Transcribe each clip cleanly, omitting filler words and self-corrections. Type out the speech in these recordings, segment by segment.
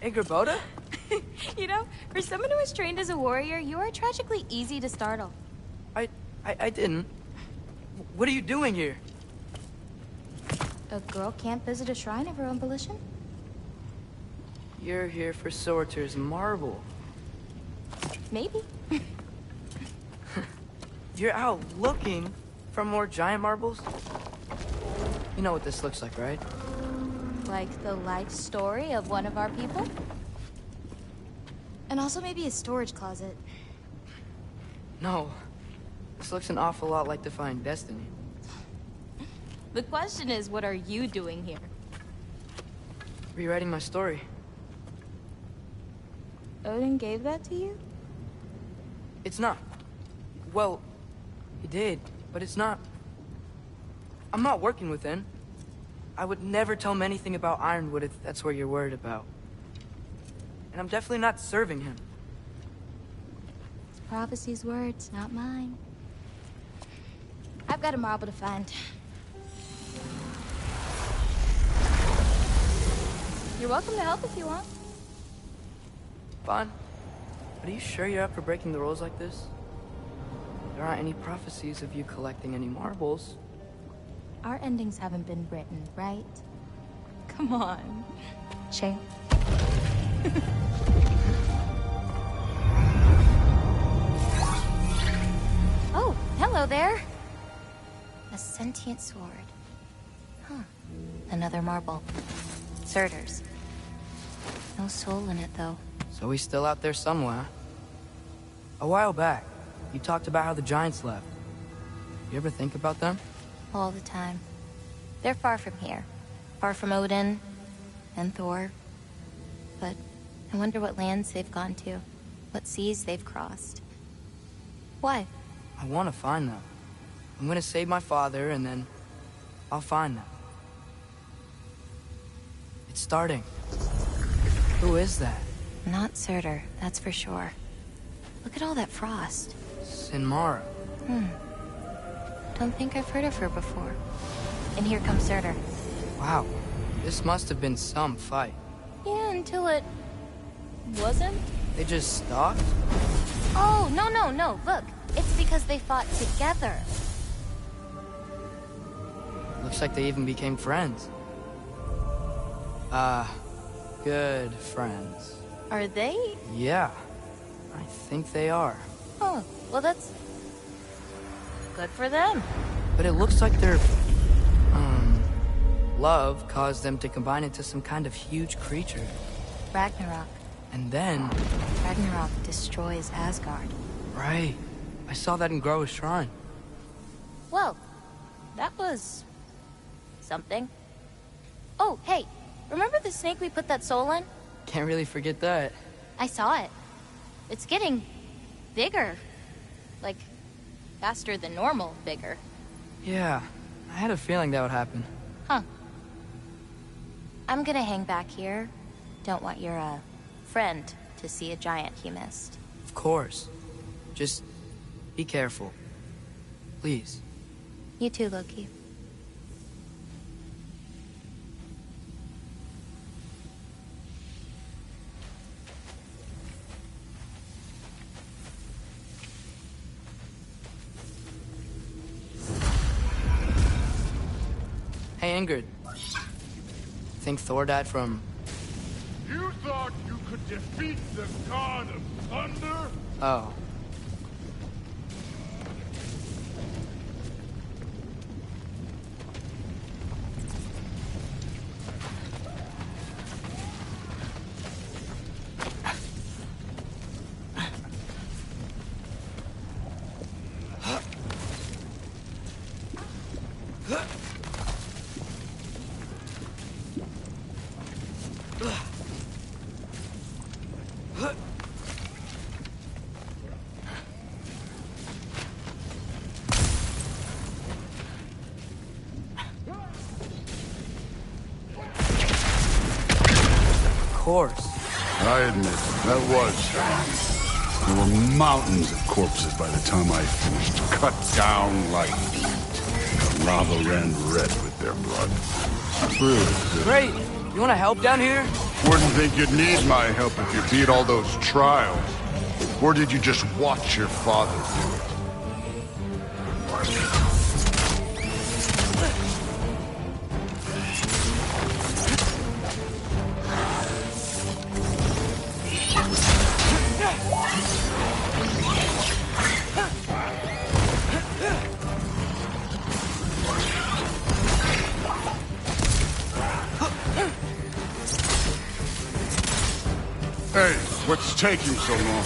Hey, Grabota? You know, for someone who was trained as a warrior, you are tragically easy to startle. I didn't. What are you doing here? A girl can't visit a shrine of her own volition? You're here for Sorter's marble. Maybe. You're out looking for more giant marbles? You know what this looks like, right? Like the life story of one of our people? And also maybe a storage closet. No. This looks an awful lot like Defying Destiny. The question is, what are you doing here? Rewriting my story. Odin gave that to you? It's not. Well, he did, but it's not. I'm not working with him. I would never tell him anything about Ironwood if that's what you're worried about. And I'm definitely not serving him. It's prophecy's words, not mine. I've got a marble to find. You're welcome to help if you want. Fine. But are you sure you're up for breaking the rules like this? There aren't any prophecies of you collecting any marbles. Our endings haven't been written, right? Come on. Champ. Oh, hello there. A sentient sword. Huh. Another marble. Surtur's. No soul in it, though. So he's still out there somewhere. A while back, you talked about how the giants left. You ever think about them? All the time. They're far from here. Far from Odin and Thor. But I wonder what lands they've gone to. What seas they've crossed. Why? I want to find them. I'm gonna save my father, and then I'll find them. It's starting. Who is that? Not Surtur, that's for sure. Look at all that frost. Sinmara. Don't think I've heard of her before. And here comes Surtur. Wow. This must have been some fight. Yeah, until it... wasn't? They just stalked? Oh, no. Look, it's because they fought together. Looks like they even became friends. Good friends. Are they? Yeah. I think they are. Oh, well that's... good for them. But it looks like their... love caused them to combine into some kind of huge creature. Ragnarok. And then... Ragnarok destroys Asgard. Right. I saw that in Groa's shrine. Well, that was... something. Oh, hey, remember the snake we put that soul in? Can't really forget that. I saw it. It's getting... bigger. Like, faster than normal bigger. Yeah, I had a feeling that would happen. Huh. I'm gonna hang back here. Don't want your, friend to see a giant he missed. Of course. Just be careful. Please. You too, Loki. Hey, Ingrid. Think Thor died from... You thought you could defeat the god of thunder? Oh. Of course. I admit, that was strange. There were mountains of corpses by the time I finished, cut down like meat. The lava ran red with their blood. Really good. Great! You wanna help down here? Wouldn't think you'd need my help if you beat all those trials. Or did you just watch your father do it? Hey, what's taking so long?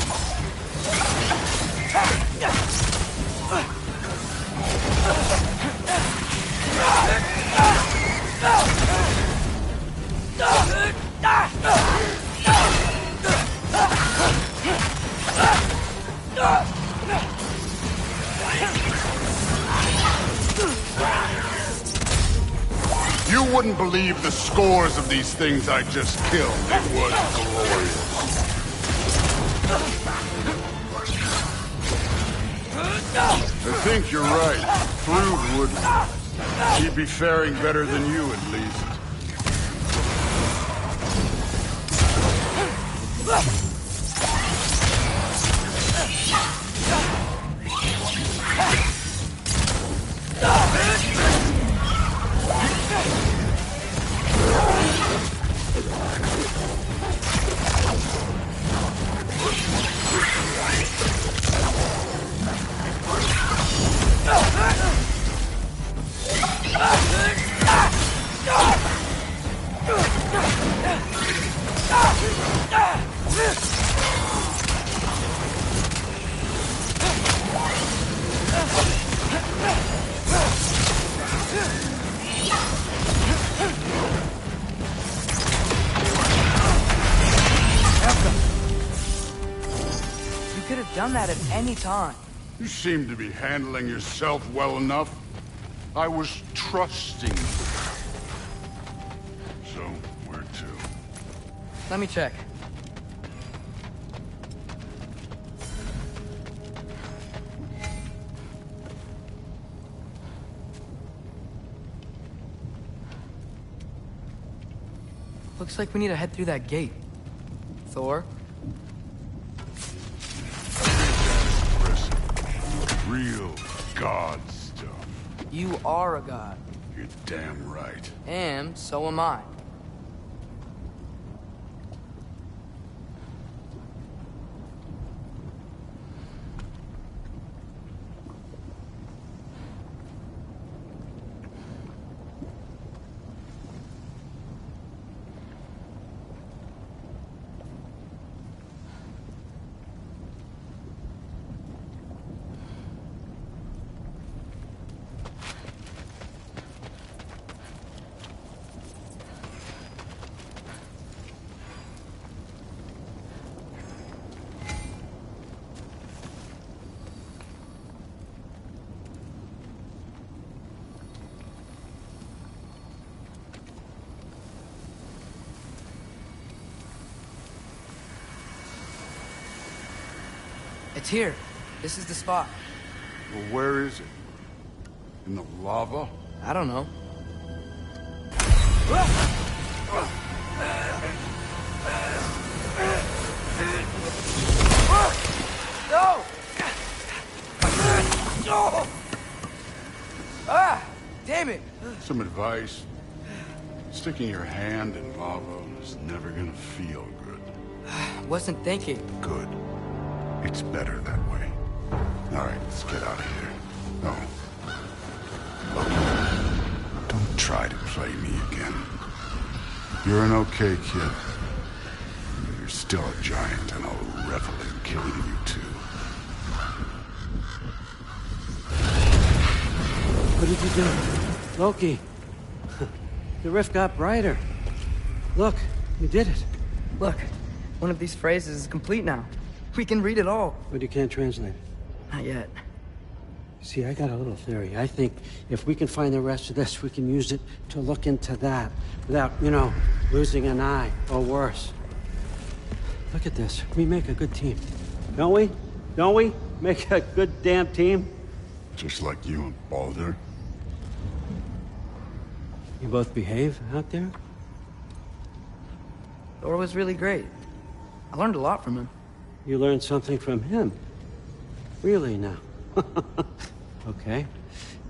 You wouldn't believe the scores of these things I just killed. It was glorious. I think you're right. Thrud wouldn't. He'd be faring better than you, at least. Done that at any time. You seem to be handling yourself well enough. I was trusting you. So, where to? Let me check. Looks like we need to head through that gate. Thor? Real god stuff. You are a god. You're damn right. And so am I. It's here. This is the spot. Well, where is it? In the lava? I don't know. No! Ah! Damn it! Some advice. Sticking your hand in lava is never gonna feel good. Wasn't thinking. Good. It's better that way. All right, let's get out of here. No. Look, don't try to play me again. You're an okay kid. You're still a giant, and I'll revel in killing you too. What did you do? Loki. The rift got brighter. Look, you did it. Look, one of these phrases is complete now. We can read it all. But you can't translate it. Not yet. See, I got a little theory. I think if we can find the rest of this, we can use it to look into that without, losing an eye or worse. Look at this. We make a good team. Don't we? Don't we? Make a good damn team? Just like you and Baldur. You both behave out there? Thor was really great. I learned a lot from him. You learned something from him? Really now? Okay.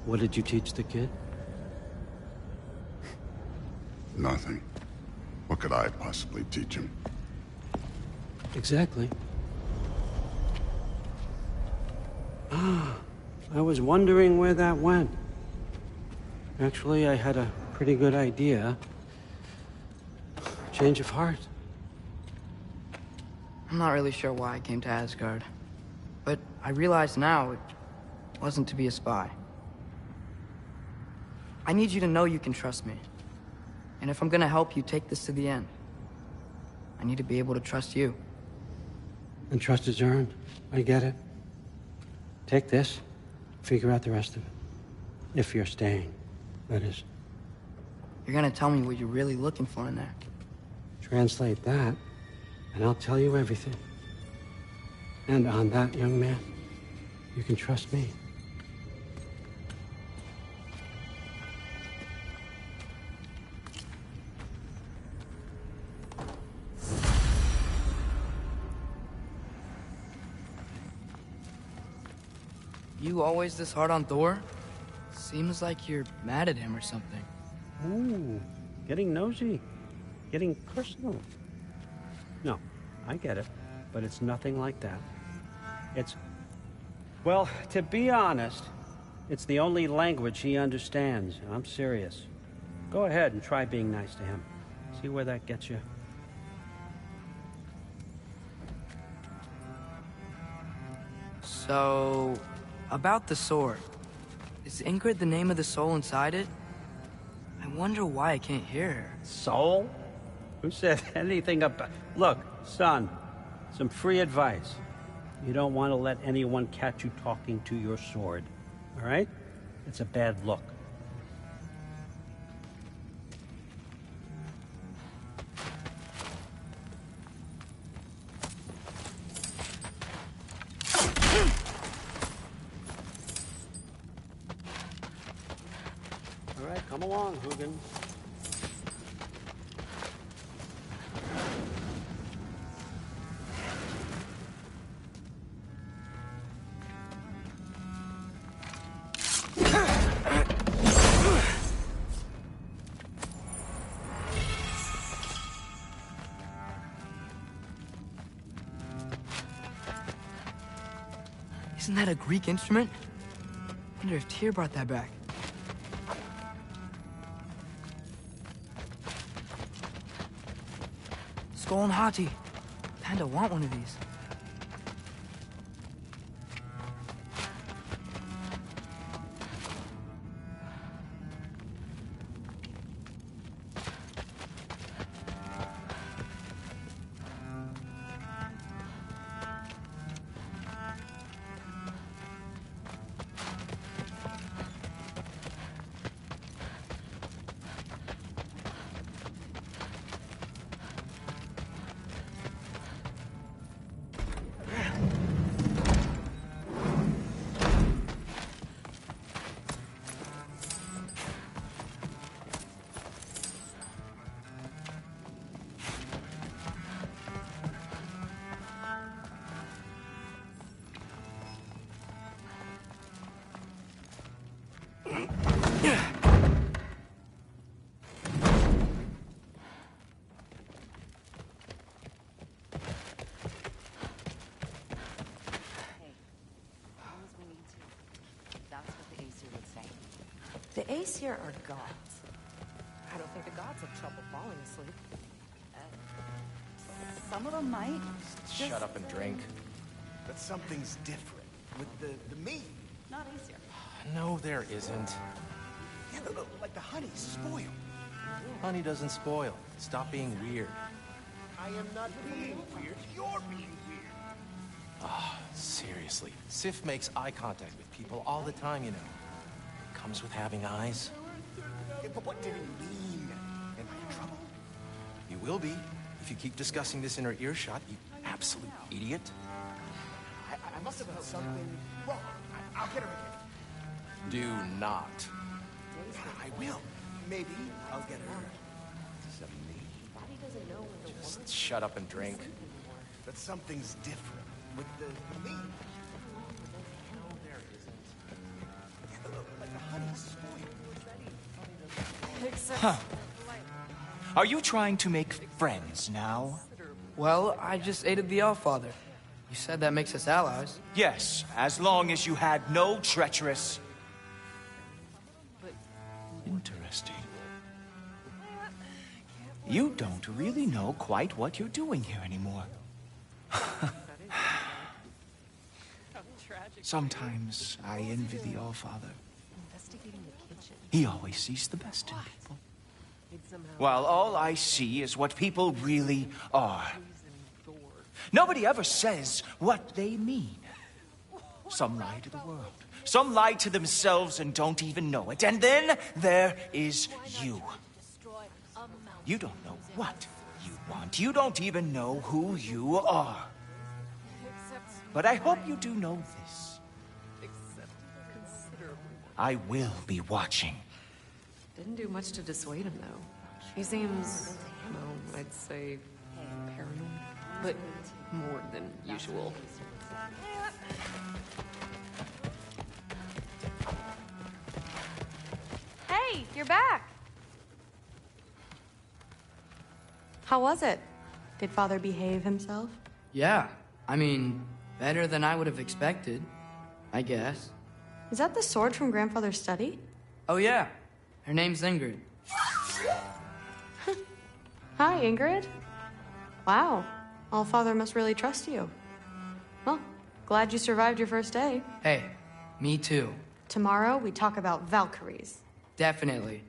What did you teach the kid? Nothing. What could I possibly teach him? Exactly. I was wondering where that went. Actually, I had a pretty good idea. Change of heart. I'm not really sure why I came to Asgard. But I realize now it wasn't to be a spy. I need you to know you can trust me. And if I'm gonna help you take this to the end, I need to be able to trust you. And trust is earned. I get it. Take this, figure out the rest of it. If you're staying, that is. You're gonna tell me what you're really looking for in there. Translate that, and I'll tell you everything. And on that, young man, you can trust me. You always this hard on Thor? Seems like you're mad at him or something. Ooh, getting nosy. Getting personal. No, I get it, but it's nothing like that. It's... Well, to be honest, it's the only language he understands. I'm serious. Go ahead and try being nice to him. See where that gets you. So, about the sword. Is Ingrid the name of the soul inside it? I wonder why I can't hear her. Soul? Who said anything about... Look, son, some free advice. You don't want to let anyone catch you talking to your sword, all right? It's a bad look. All right, come along, Hugin. Isn't that a Greek instrument? Wonder if Tyr brought that back. Skull and Hati. Kinda want one of these. The Aesir are gods. I don't think the gods have trouble falling asleep. Some of them might. Just shut up and drink. But something's different with the meat. Not Aesir. No, there isn't. Yeah, like the honey's spoiled. Honey doesn't spoil. Stop being weird. I am not being weird. You're being weird. Ah, seriously. Sif makes eye contact with people all the time, you know. It comes with having eyes. Yeah, but what did it mean? Am I in trouble? You will be if you keep discussing this in her earshot, you absolute idiot. I must have done something wrong. I'll get her again. Do not. I will. Maybe I'll get her. Some meat. Just shut up and drink. But something's different with the meat. Like the honey spoiled. Are you trying to make friends now? Well, I just aided the Allfather. You said that makes us allies. Yes, as long as you had no treacherous... Interesting. You don't really know quite what you're doing here anymore. Sometimes I envy the Allfather. He always sees the best in people. While all I see is what people really are. Nobody ever says what they mean. Some lie to the world. Some lie to themselves and don't even know it. And then there is you. You don't know what you want. You don't even know who you are. But I hope you do know this. I will be watching. Didn't do much to dissuade him, though. He seems, well, I'd say paranoid, but more than usual. Hey, you're back. How was it? Did Father behave himself? Yeah, I mean, better than I would have expected, I guess. Is that the sword from Grandfather's study? Oh yeah, her name's Ingrid. Hi, Ingrid. Wow, Allfather must really trust you. Well, glad you survived your first day. Hey, me too. Tomorrow, we talk about Valkyries. Definitely.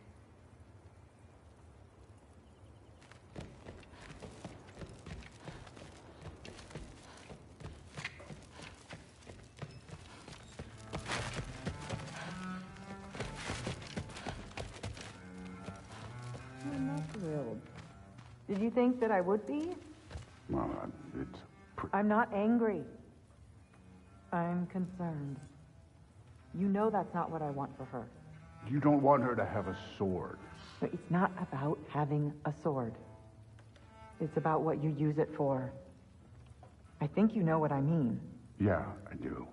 I'm not thrilled. Did you think that I would be? Well, it's... I'm not angry. I'm concerned. You know that's not what I want for her. You don't want her to have a sword. But it's not about having a sword. It's about what you use it for. I think you know what I mean. Yeah, I do.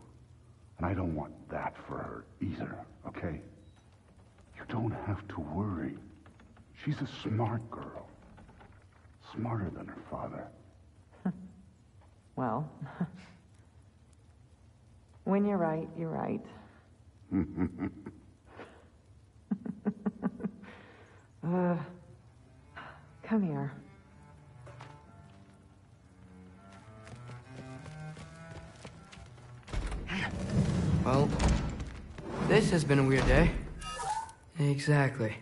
And I don't want that for her either, okay? You don't have to worry. She's a smart girl. Smarter than her father. Well, when you're right, you're right. Come here. Well, this has been a weird day. Exactly.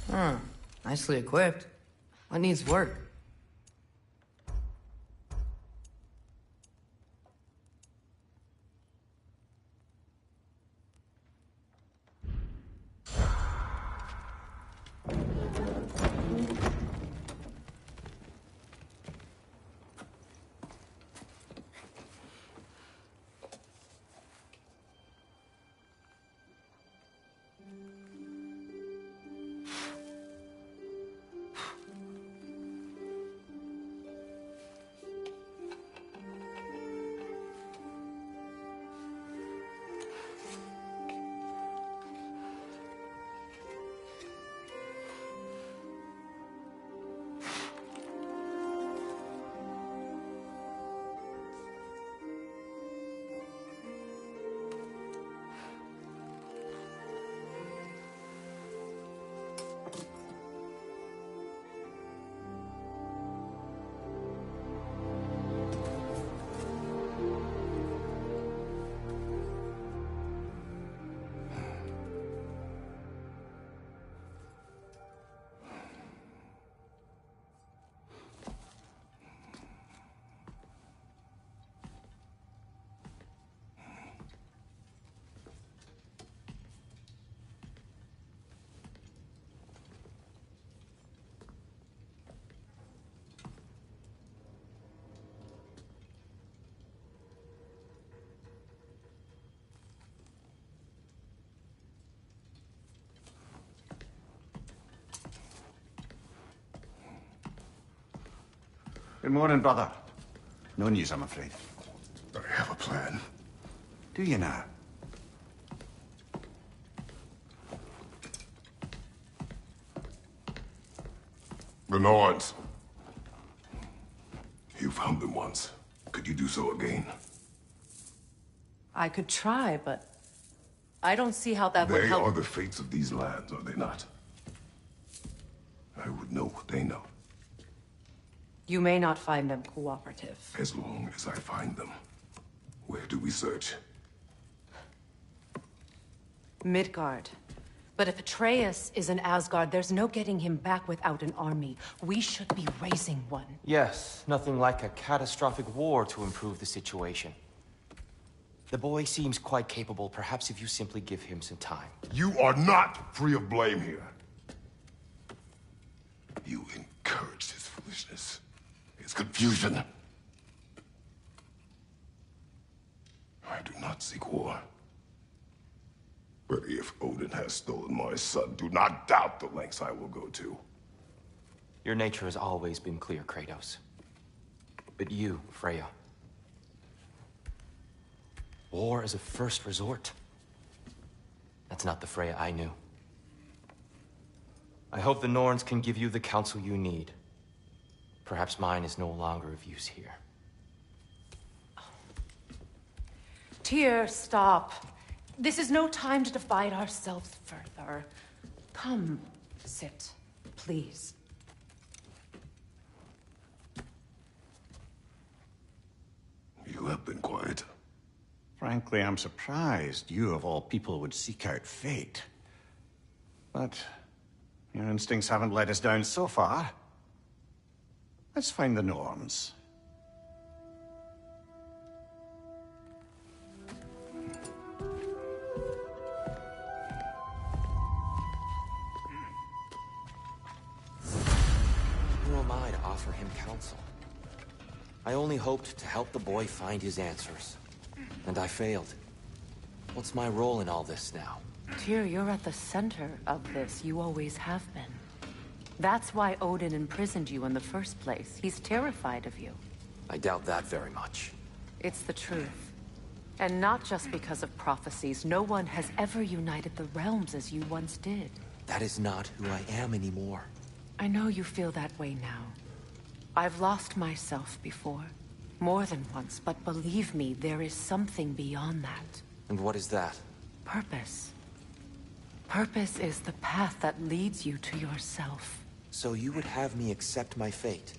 Huh. Nicely equipped. What needs work? Good morning, brother. No news, I'm afraid. I have a plan. Do you now? The Norns. You found them once. Could you do so again? I could try, but I don't see how that would They help. are the fates of these lands, are they not? I would know what they know, You may not find them cooperative. as long as I find them. Where do we search? Midgard. But if Atreus is in Asgard, there's no getting him back without an army. We should be raising one. Yes, nothing like a catastrophic war to improve the situation. The boy seems quite capable. Perhaps if you simply give him some time. You are not free of blame here. You encouraged his foolishness, his confusion. I do not seek war. But if Odin has stolen my son, do not doubt the lengths I will go to. Your nature has always been clear, Kratos. But you, Freya. War is a first resort. That's not the Freya I knew. I hope the Norns can give you the counsel you need. Perhaps mine is no longer of use here. Tyr, stop. This is no time to divide ourselves further. Come, sit, please. You have been quiet. Frankly, I'm surprised you, of all people, would seek out fate. But your instincts haven't let us down so far. Let's find the Norns. Who am I to offer him counsel? I only hoped to help the boy find his answers. And I failed. What's my role in all this now? Tyr, you're at the center of this. You always have been. That's why Odin imprisoned you in the first place. He's terrified of you. I doubt that very much. It's the truth. And not just because of prophecies. No one has ever united the realms as you once did. That is not who I am anymore. I know you feel that way now. I've lost myself before. More than once, but believe me, there is something beyond that. And what is that? Purpose. Purpose is the path that leads you to yourself. So you would have me accept my fate?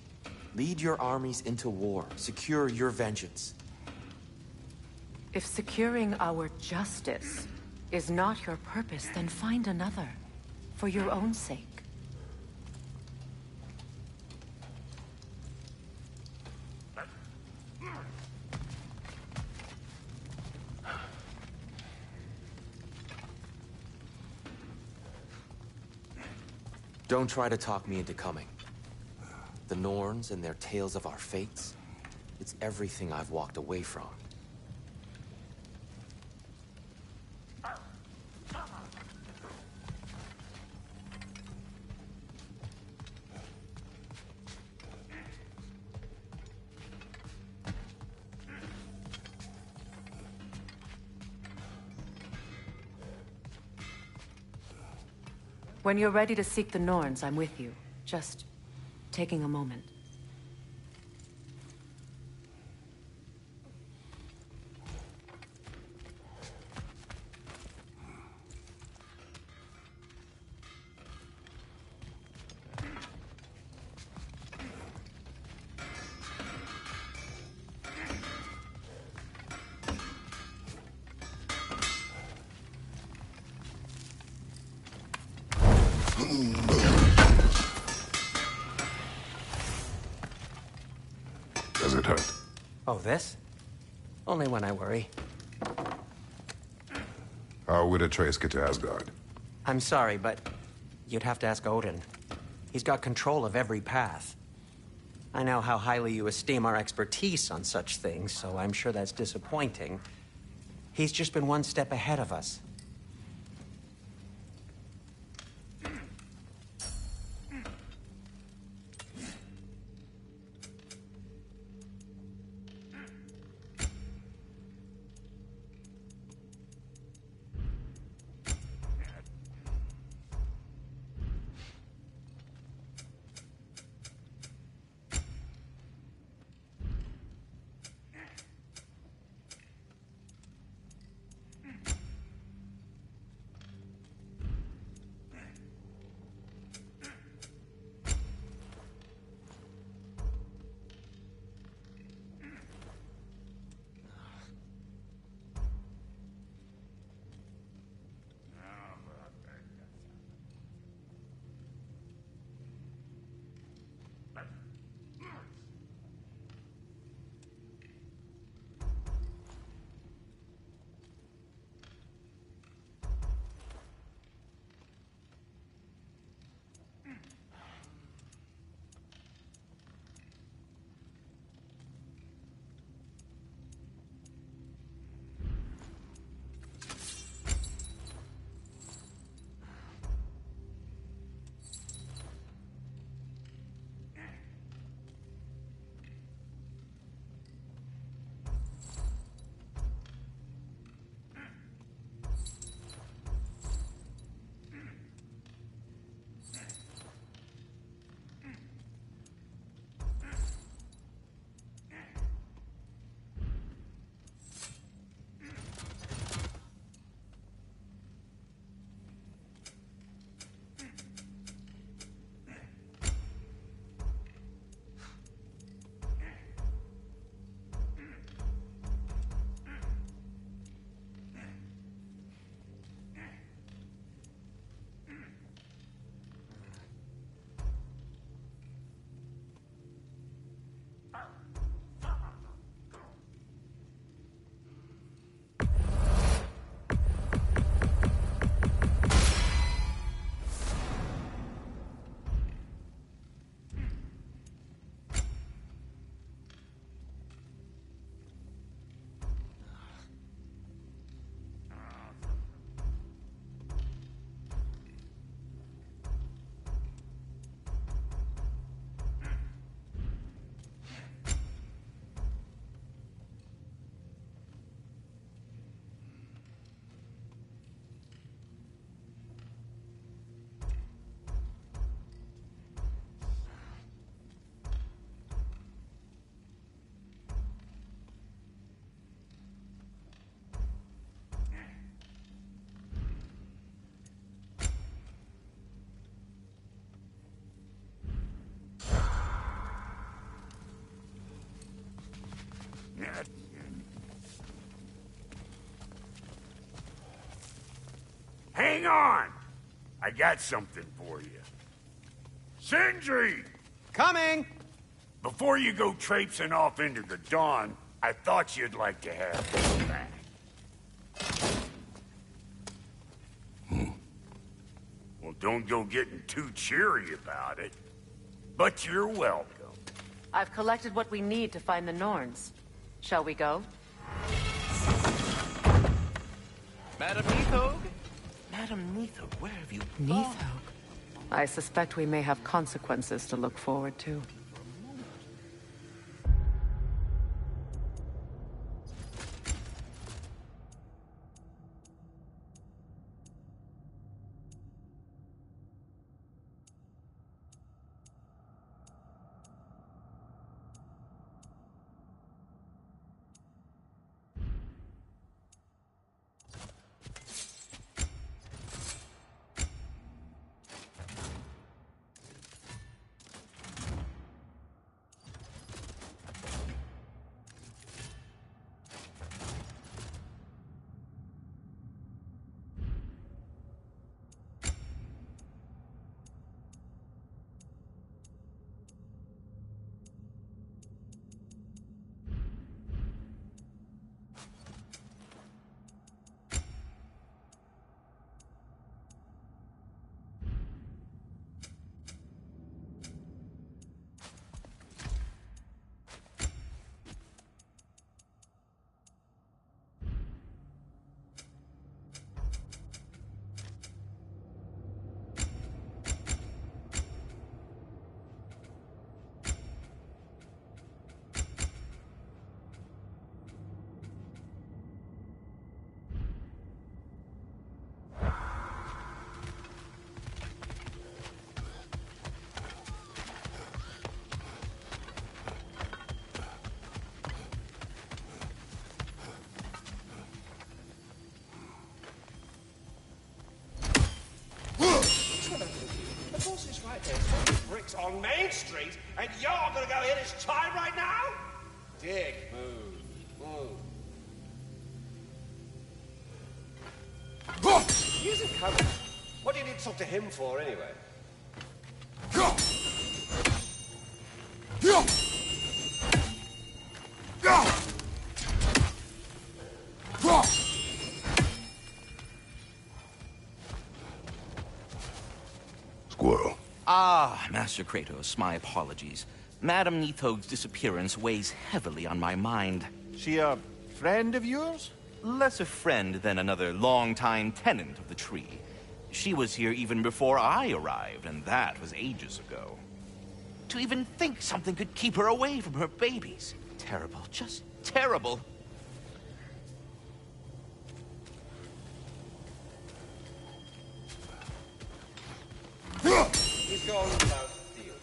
Lead your armies into war, secure your vengeance. If securing our justice is not your purpose, then find another. For your own sake. Don't try to talk me into coming. The Norns and their tales of our fates, it's everything I've walked away from. When you're ready to seek the Norns, I'm with you. Just taking a moment. Does it hurt? Oh, this? Only when I worry. How would Atreus get to Asgard? I'm sorry, but you'd have to ask Odin. He's got control of every path. I know how highly you esteem our expertise on such things, so I'm sure that's disappointing. He's just been one step ahead of us. Hang on! I got something for you. Sindri! Coming! Before you go traipsing off into the dawn, I thought you'd like to have this back. Well, don't go getting too cheery about it. But you're welcome. I've collected what we need to find the Norns. Shall we go? Madam Neathog? Madam Neathog, where have you gone? Neathog? I suspect we may have consequences to look forward to. Bricks on Main Street, and you're gonna go hit his time right now? Dick, move. He isn't coming. What do you need to talk to him for, anyway? Squirrel. Ah, Master Kratos, my apologies. Madam Neathog's disappearance weighs heavily on my mind. She a friend of yours? Less a friend than another longtime tenant of the tree. She was here even before I arrived, and that was ages ago. To even think something could keep her away from her babies. Terrible, just terrible. He's gone without deal.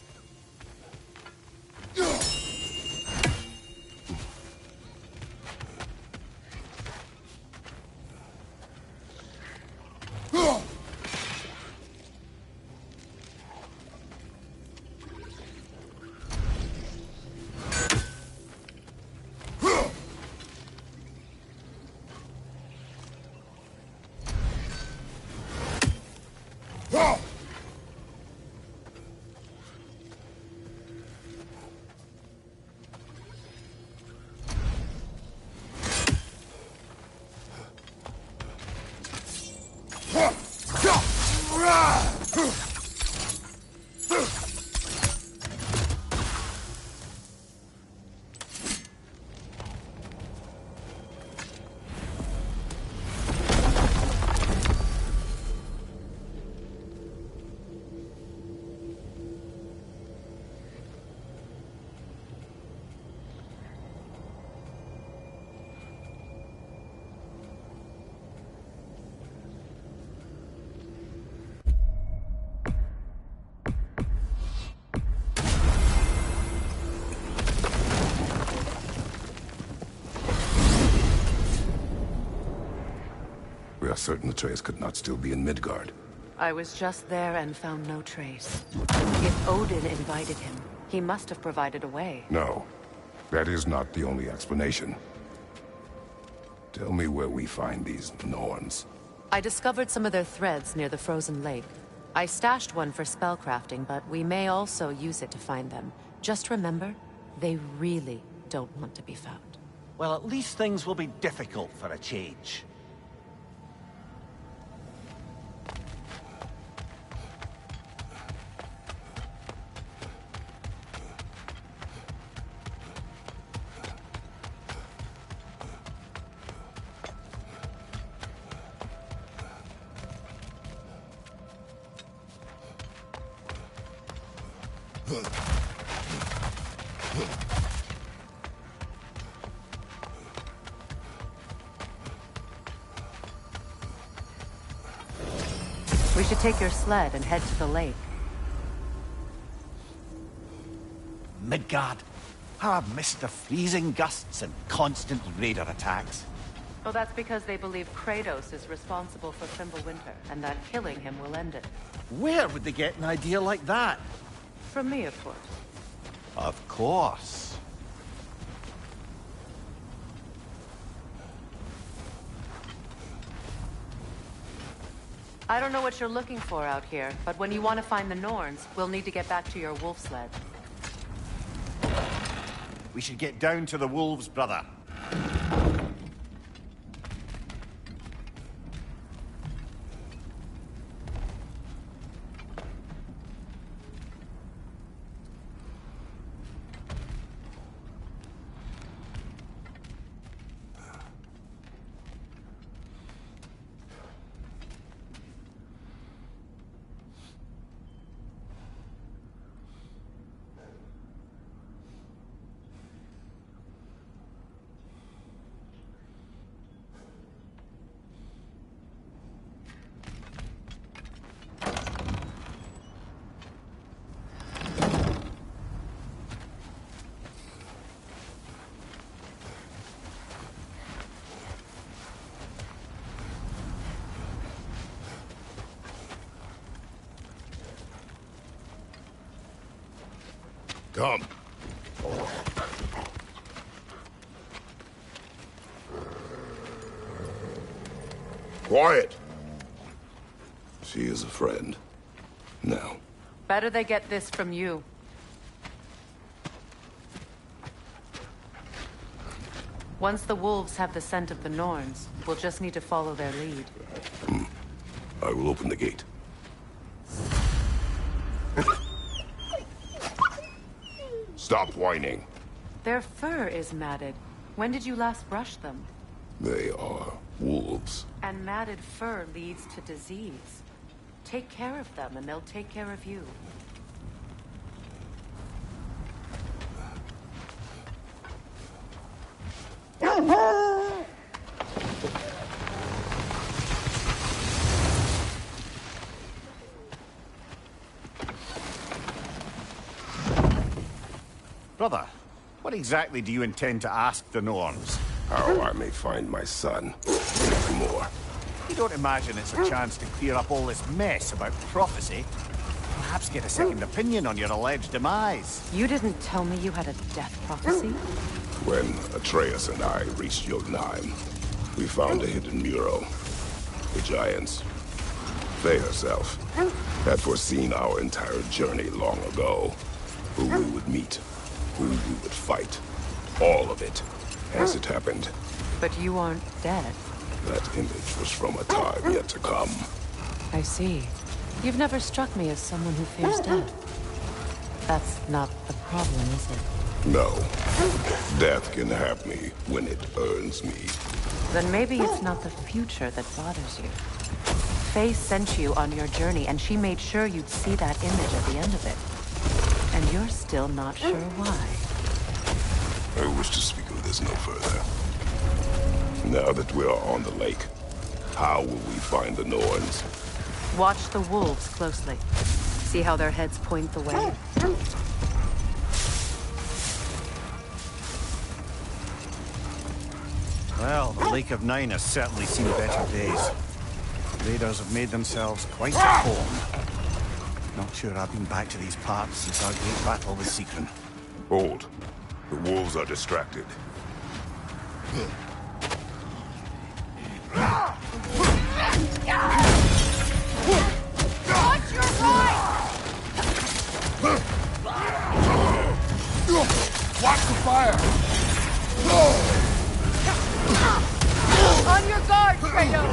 We are certain the trace could not still be in Midgard. I was just there and found no trace. If Odin invited him, he must have provided a way. No, that is not the only explanation. Tell me where we find these Norns. I discovered some of their threads near the frozen lake. I stashed one for spellcrafting, but we may also use it to find them. Just remember, they really don't want to be found. Well, at least things will be difficult for a change. We should take your sled and head to the lake. Midgard. How I've missed the freezing gusts and constant raider attacks. Well, that's because they believe Kratos is responsible for Fimbulwinter, and that killing him will end it. Where would they get an idea like that? From me, of course. Of course. I don't know what you're looking for out here, but when you want to find the Norns, we'll need to get back to your wolf sled. We should get down to the wolves, brother. Come. Quiet. She is a friend. Now. Better they get this from you. Once the wolves have the scent of the Norns, we'll just need to follow their lead. I will open the gate. Stop whining. Their fur is matted. When did you last brush them? They are wolves. And matted fur leads to disease. Take care of them, and they'll take care of you. Brother, what exactly do you intend to ask the Norns? How I may find my son. Nothing more. You don't imagine it's a chance to clear up all this mess about prophecy? Perhaps get a second opinion on your alleged demise. You didn't tell me you had a death prophecy? When Atreus and I reached Jotunheim, we found a hidden mural. The giants, they herself, had foreseen our entire journey long ago. Who we would meet, who we would fight. All of it, as it happened. But you aren't dead. That image was from a time yet to come. I see. You've never struck me as someone who fears death. That's not the problem, is it? No. Death can have me when it earns me. Then maybe it's not the future that bothers you. Faye sent you on your journey, and she made sure you'd see that image at the end of it. And you're still not sure why. I wish to speak of this no further. Now that we are on the lake, how will we find the Norns? Watch the wolves closely. See how their heads point the way. Well, the Lake of Nine has certainly seen better days. The raiders have made themselves quite at home. Not sure I've been back to these parts since our great battle with Seekron. Hold. The wolves are distracted. Watch your right! Watch the fire! On your guard, Kratos!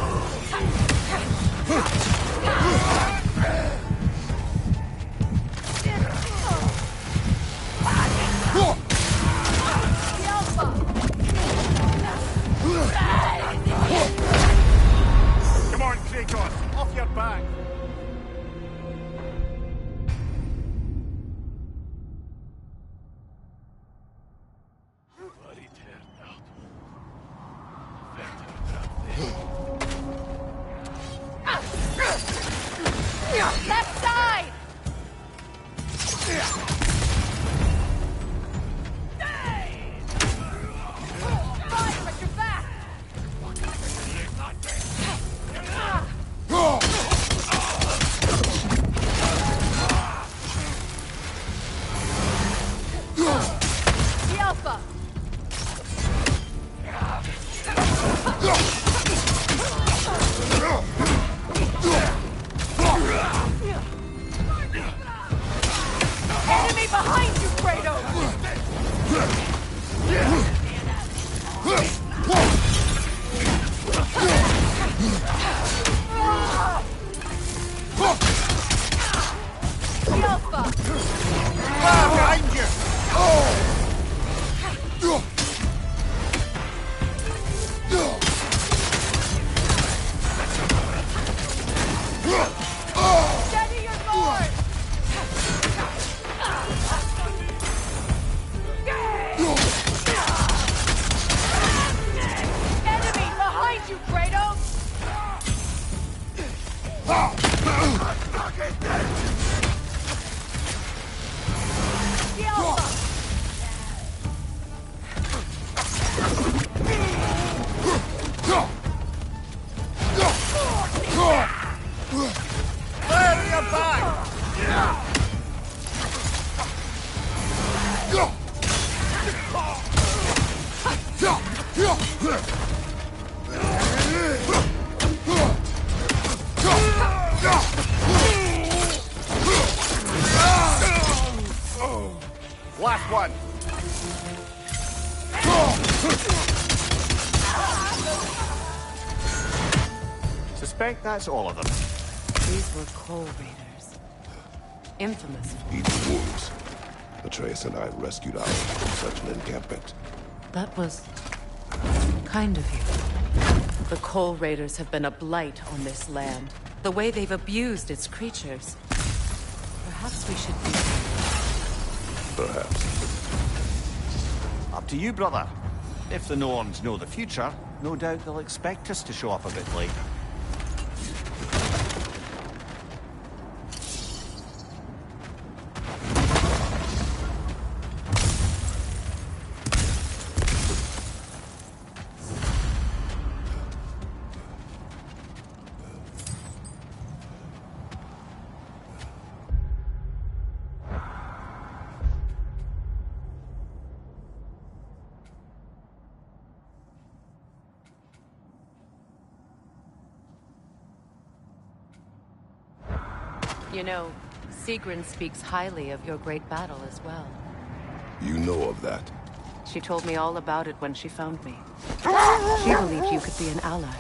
Come on, Kratos! Off your back! Left side! Fire at your back! The Alpha! Enemy behind you, Kratos! The Alpha! Behind you! Steady your board! Enemy behind you, Kratos! The Alpha! Fire your back! Last one! Suspect that's all of them. These were Coal Raiders. Infamous. Eating wounds. Atreus and I rescued ours from such an encampment. That was kind of you. The Coal Raiders have been a blight on this land. The way they've abused its creatures. Perhaps we should be... Perhaps. Up to you, brother. If the Norns know the future, no doubt they'll expect us to show up a bit late. You know, Sigrun speaks highly of your great battle as well. You know of that. She told me all about it when she found me. She believed you could be an ally.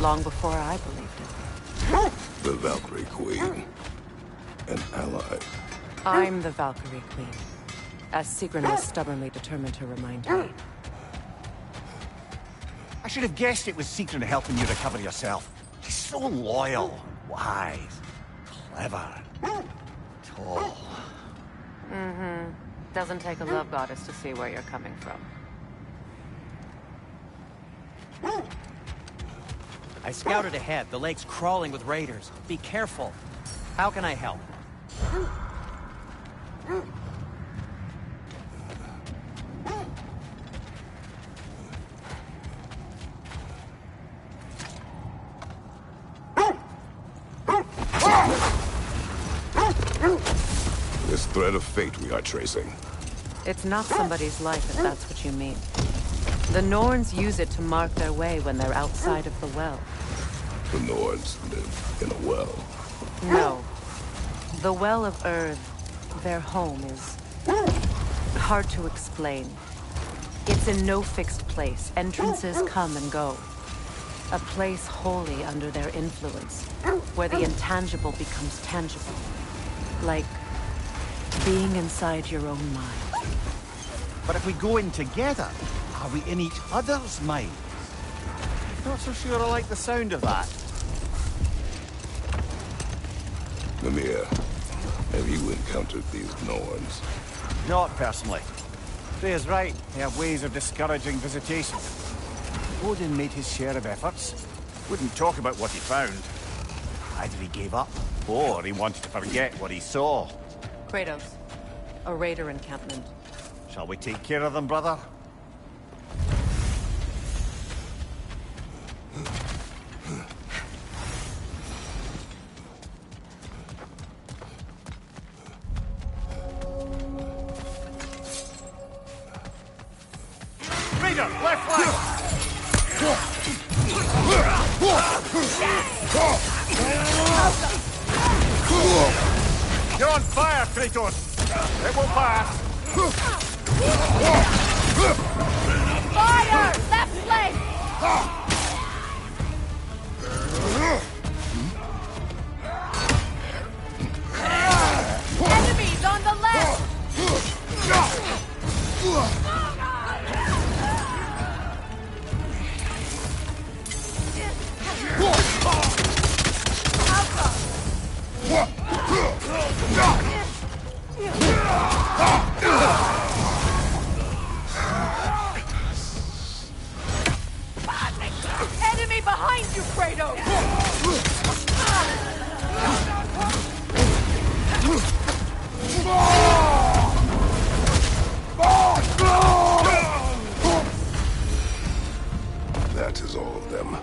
Long before I believed it. The Valkyrie Queen. An ally. I'm the Valkyrie Queen. As Sigrun was stubbornly determined to remind me. I should have guessed it was Sigrun helping you recover yourself. She's so loyal, wise, clever, tall. Mm-hmm. Doesn't take a love goddess to see where you're coming from. I scouted ahead. The lake's crawling with raiders. Be careful. How can I help? This thread of fate we are tracing. It's not somebody's life, if that's what you mean. The Norns use it to mark their way when they're outside of the well. The Nords live in a well. No. The Well of Earth, their home, is hard to explain. It's in no fixed place. Entrances come and go. A place wholly under their influence, where the intangible becomes tangible. Like being inside your own mind. But if we go in together, are we in each other's minds? Not so sure I like the sound of that. Mimir, have you encountered these Norns? Not personally. Freya's right. They have ways of discouraging visitation. Odin made his share of efforts. Wouldn't talk about what he found. Either he gave up, or he wanted to forget what he saw. Kratos, a raider encampment. Shall we take care of them, brother? Raider, left flank! You're on fire, Kratos! It will pass! Fire! Left flank! Enemies on the left! Enemy behind you, Kratos! That is all of them.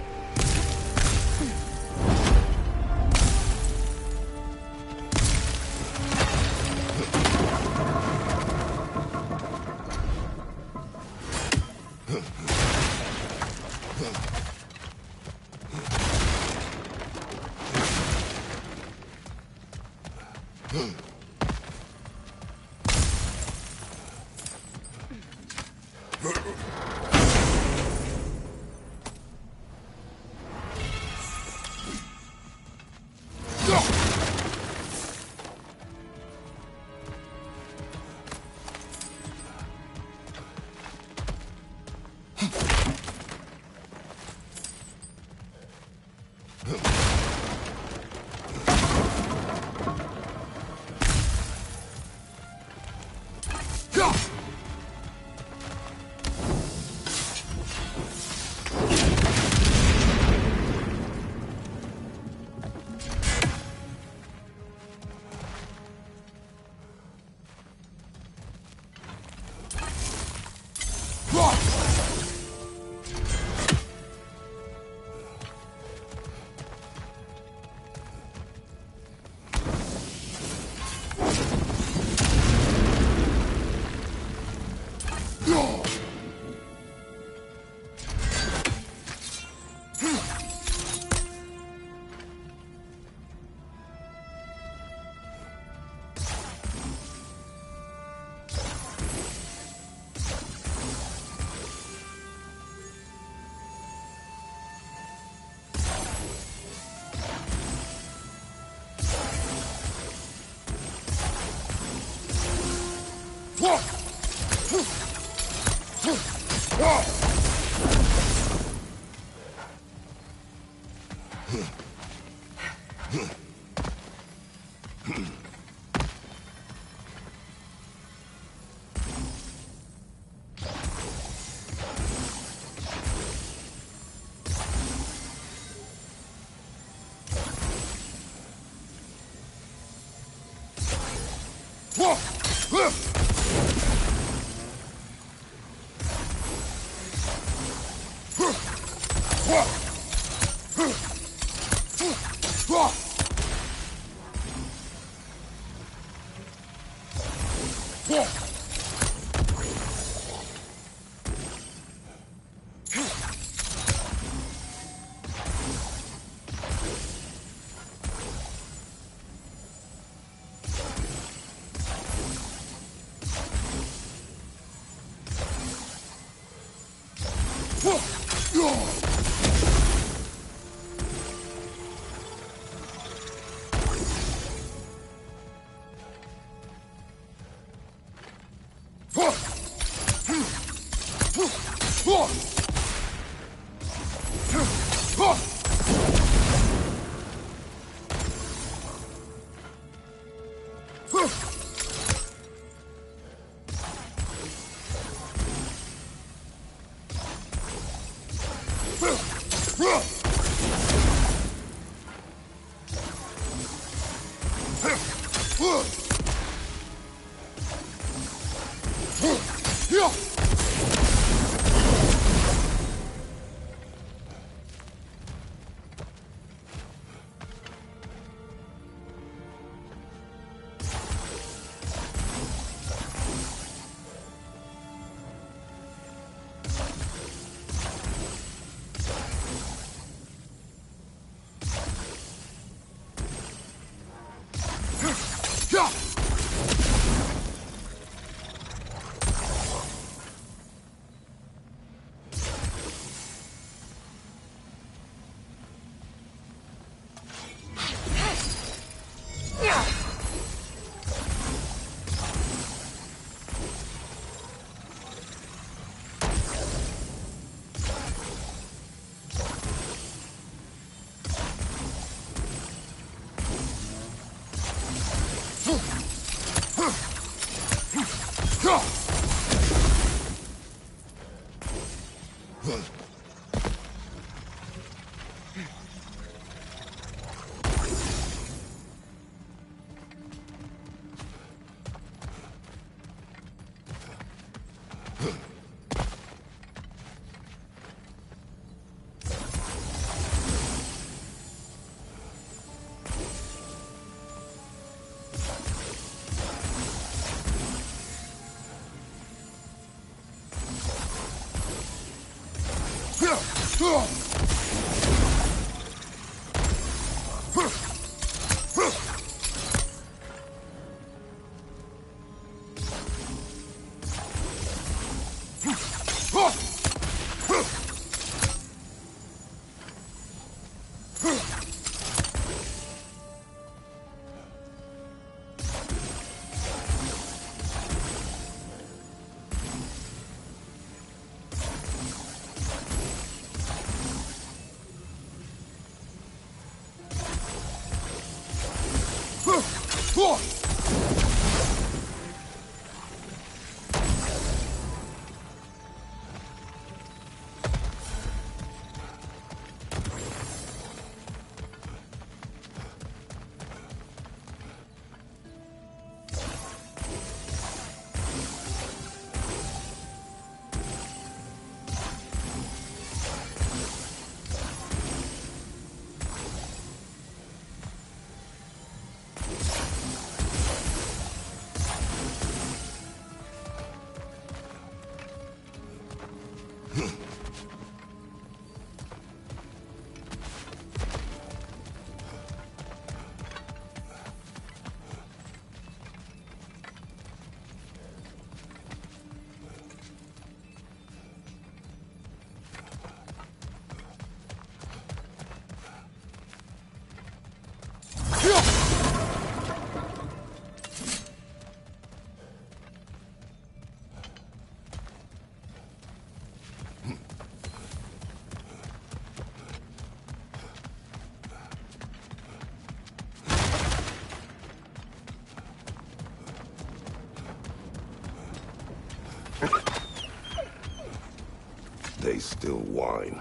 They still whine.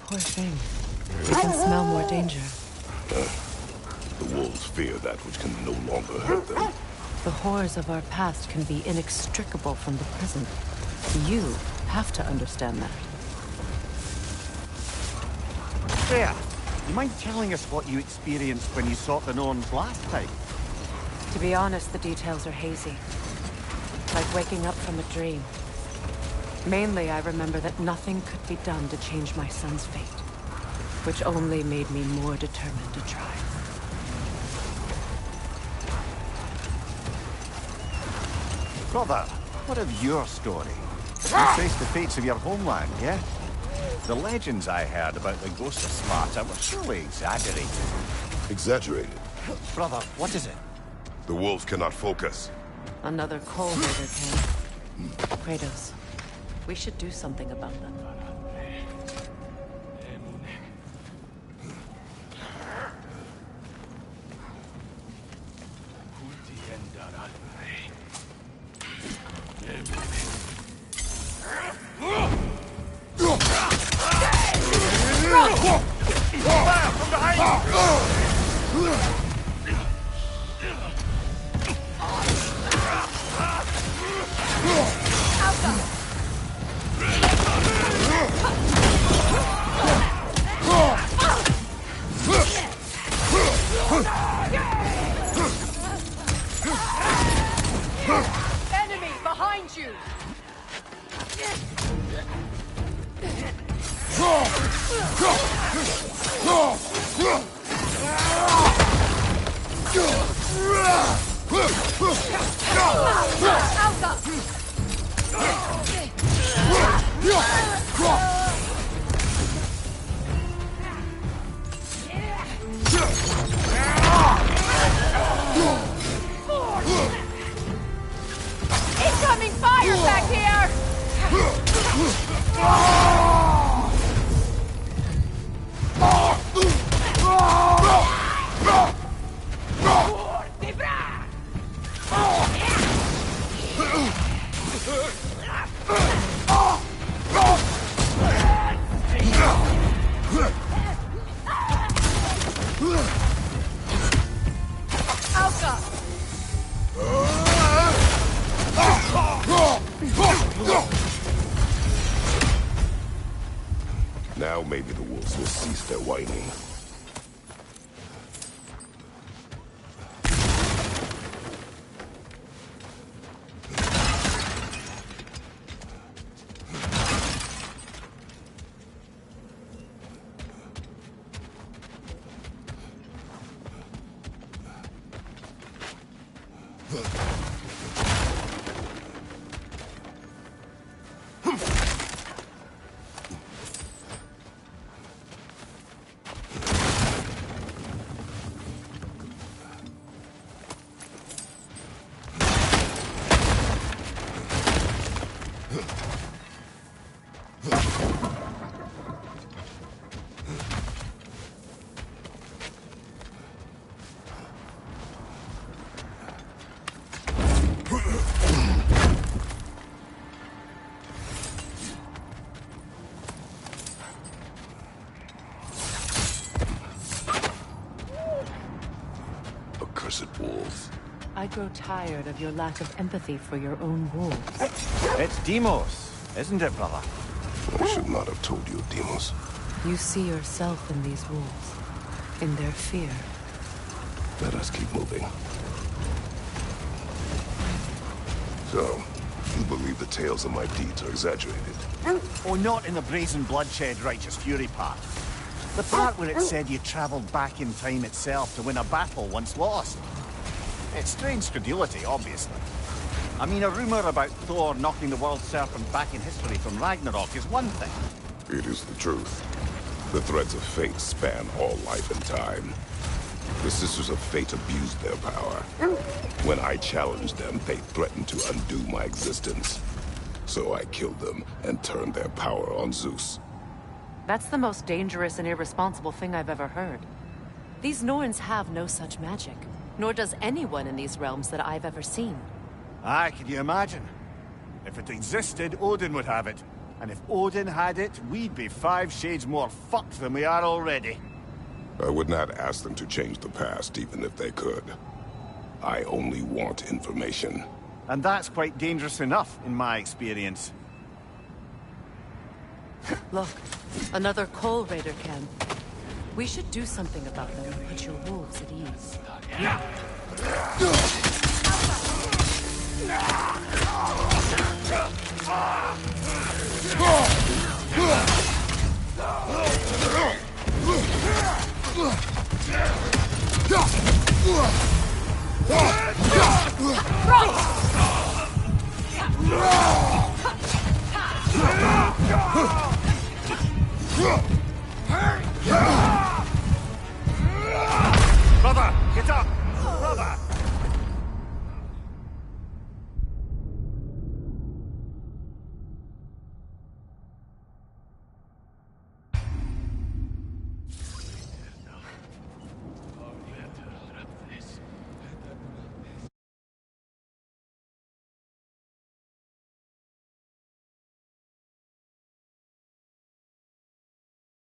Poor thing. They can smell more danger. The wolves fear that which can no longer hurt them. The horrors of our past can be inextricable from the present. You have to understand that. There! You mind telling us what you experienced when you sought the Norns last time? To be honest, the details are hazy. Like waking up from a dream. Mainly, I remember that nothing could be done to change my son's fate, which only made me more determined to try. Brother, what of your story? You faced the fates of your homeland, yeah? The legends I heard about the ghost of Sparta were surely exaggerated. Exaggerated? Brother, what is it? The wolves cannot focus. Another coal raider camp. Kratos, we should do something about them. Enemy behind you! Incoming fire back here! Now maybe the wolves will cease their whining. Wolves. I grow tired of your lack of empathy for your own wolves. It's Demos, isn't it, brother? I should not have told you, Demos. You see yourself in these wolves, in their fear. Let us keep moving. So, you believe the tales of my deeds are exaggerated? Oh, not in the brazen bloodshed righteous fury part. The part where it said you traveled back in time itself to win a battle once lost. It's strange credulity, obviously. I mean, a rumor about Thor knocking the world serpent back in history from Ragnarok is one thing. It is the truth. The threads of fate span all life and time. The Sisters of Fate abused their power. When I challenged them, they threatened to undo my existence. So I killed them and turned their power on Zeus. That's the most dangerous and irresponsible thing I've ever heard. These Norns have no such magic, nor does anyone in these realms that I've ever seen. Aye, can you imagine? If it existed, Odin would have it. And if Odin had it, we'd be 5 shades more fucked than we are already. I would not ask them to change the past, even if they could. I only want information. And that's quite dangerous enough, in my experience. Look, another Coal Raider camp. We should do something about them and put your wolves at ease. Right!